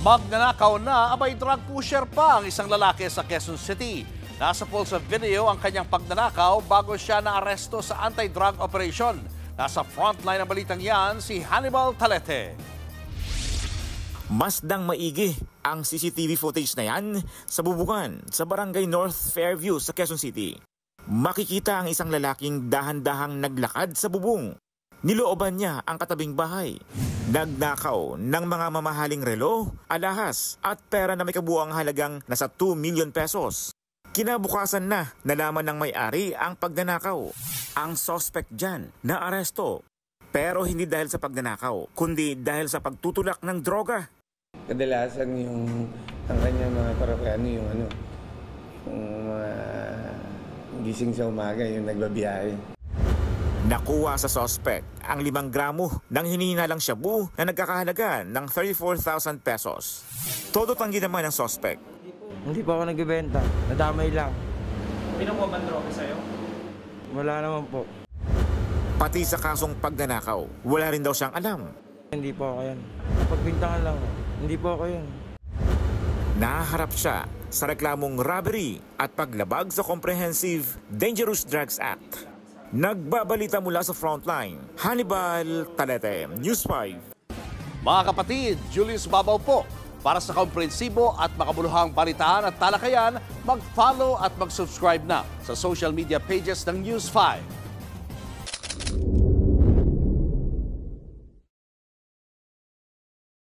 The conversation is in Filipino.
Magnanakaw na, abay drug pusher pa ang isang lalaki sa Quezon City. Nasa pool sa video ang kanyang pagnanakaw bago siya naaresto sa anti-drug operation. Nasa frontline ng balitang yan si Hannibal Talete. Masdang maigi ang CCTV footage na yan sa Bubungan sa Barangay North Fairview sa Quezon City. Makikita ang isang lalaking dahan-dahang naglakad sa bubong. Nilooban niya ang katabing bahay. Nagnakaw ng mga mamahaling relo, alahas at pera na may kabuuang halagang nasa 2 million pesos. Kinabukasan na nalaman ng may-ari ang pagnanakaw. Ang suspect dyan na aresto. Pero hindi dahil sa pagnanakaw, kundi dahil sa pagtutulak ng droga. Kadalasan ang kanya mga parokano yung mga gising sa umaga, yung nagbabiyahe. Nakuha sa suspect ang 5 gramo ng hinihinalang shabu na nagkakahalaga ng 34,000 pesos. Todo tanggi naman ng suspect. Hindi po ako nagbebenta, nadamay lang. Pinukuha ba droga sa'yo? Wala naman po. Pati sa kasong pagnanakaw, wala rin daw siyang alam. Hindi po ako yan. Pagbintangan lang, hindi po ako yan. Naharap siya sa reklamong robbery at paglabag sa Comprehensive Dangerous Drugs Act. Nagbabalita mula sa frontline, Hannibal Talete, News 5. Mga kapatid, Julius Babaw po. Para sa komprehensibo at makabuluhang balitaan at talakayan, mag-follow at mag-subscribe na sa social media pages ng News 5.